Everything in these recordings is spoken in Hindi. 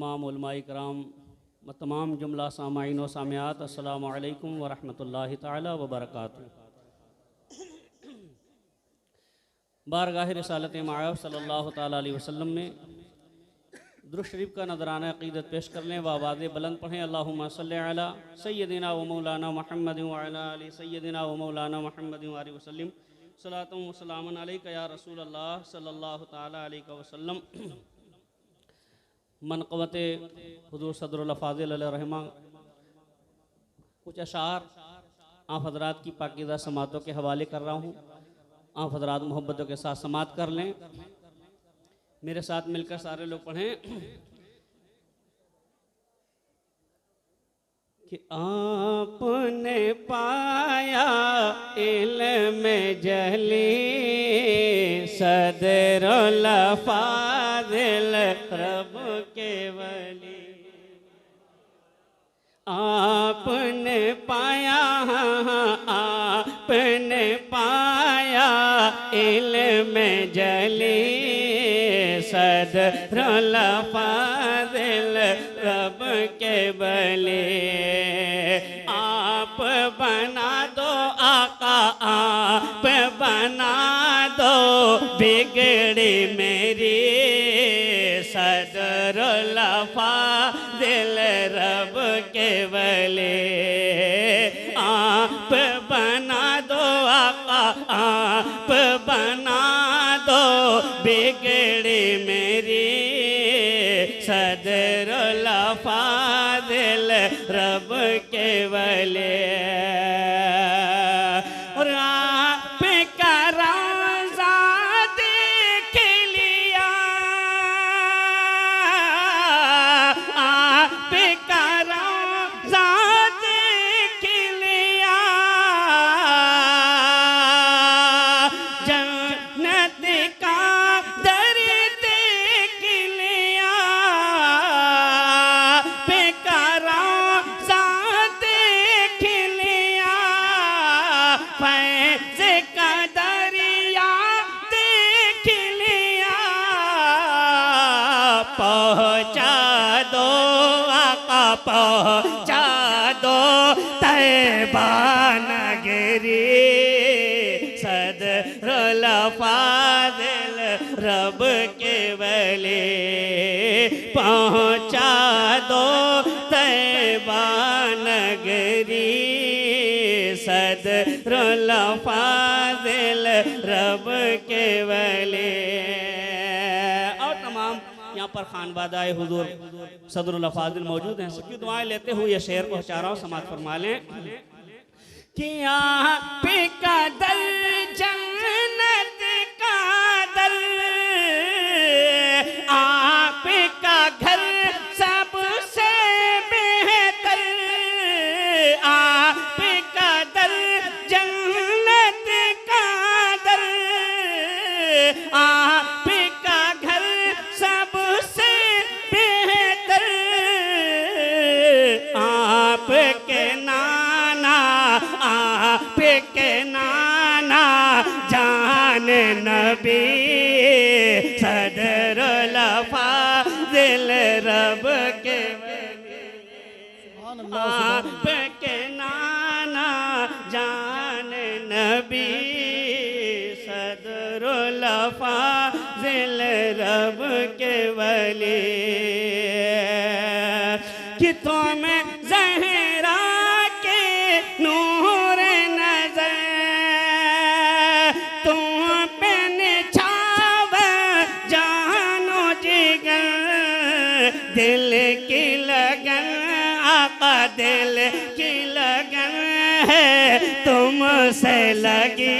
तमाम उलमाए किराम व तमाम जुमला सामाईन व सामियात, अस्सलामु अलैकुम व रहमतुल्लाहि ताला व बरकातुहू। बारगाह रिसालत मआब सल्लल्लाहु ताला अलैहि वसल्लम में दुरूद शरीफ का नजराना अक़ीदत पेश कर लें व आवाज़ बुलंद पढ़ें। अल्लाहुम्मा सल्लि अला सय्यदिना व मौलाना मुहम्मद व अला आलि सय्यदिना व मौलाना मुहम्मद व आलिहि वसल्लम सलातुन व सलामुन अलैका या रसूल अल्लाह सल्लल्लाहु ताला अलैहि वसल्लम। मनक़बत हुज़ूर सदरुल फ़ाज़िल अलैहि रहमा कुछ अशार आप हज़रात की पाकीज़ा समातों के हवाले कर रहा हूँ। आप हज़रात मोहब्बतों के साथ समात कर लें, मेरे साथ मिलकर सारे लोग पढ़ें कि आपने पाया इल्म जली सदरुल फ़ाज़िल रब के वली। आपने पाया, आपने पाया इल्म जली सदरुल फ़ाज़िल रब के वली। आप बना दो आका, आप बना दो बिगड़ी मेरी सदरुल फ़ाज़िल रब के वली। आप बना दो आका, आप बना दो बिगड़ी मेरी सदरुल फ़ाज़िल रब के वली। और आपका रोज़ा देख लिया, आपका रोज़ा देख लिया, जन्नत का दर देख लिया। बेकारा सा देख लिया, फैज़ का दरिया देख लिया। पहुँचा दो आका, पहुँचा दो तैबा नगरी सदरुल फ़ाज़िल रब के वली। पहुँचा दो तैबा नगरी सदरुल फ़ाज़िल रब के वली। और तमाम यहाँ पर खानबादाए हुजूर सदरुल फ़ाज़िल मौजूद हैं, सबकी दुआएं लेते हुए ये शेर पहुँचा रहा हूँ, समात फरमा लें कि आप का दर जन्नत का दर, आप का घर सबसे बेहतर। आप का दर जन्नत का दर, आप का घर सबसे बेहतर। आपके नाना, आपके नाना जान नबी सदरुल फ़ाज़िल रब के वली। आपके नाना जान नबी सदरुल फ़ाज़िल रब के वली। कि तुम्हें ज़हरा के नूर नज़र, तुम पे निछाव जानो जिगर। दिल की लगन आका, दिल की लगन है तुमसे लगी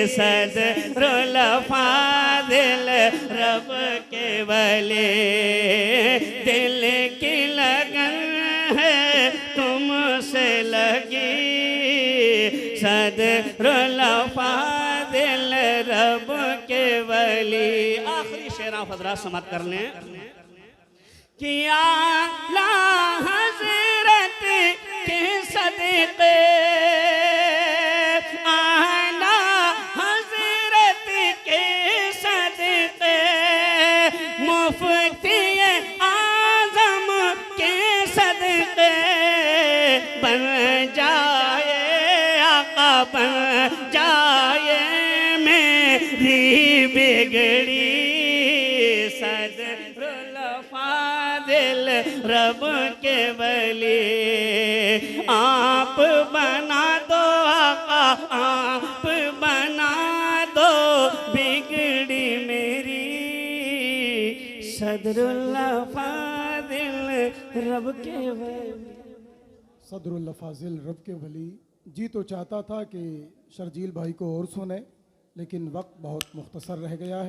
सदरुल फ़ाज़िल रब के वली। दिल की लगन है तुमसे लगी सदरुल फ़ाज़िल रब के वली। आखिरी शेर आप हज़रात समात कर लें कि आला हज़रत के सदक़े, आला हज़रत के सदक़े मुफ्ती बन जाए, आका बन जाए मेरी बिगड़ी। सदरुल फाजिल रब के वली, आप बना दो आका, आप बना दो बिगड़ी मेरी। सदरुल फाजिल रब के वली। सदरुल फाजिल रब के वली। जी तो चाहता था कि शर्जील भाई को और सुने, लेकिन वक्त बहुत मुख्तसर रह गया है।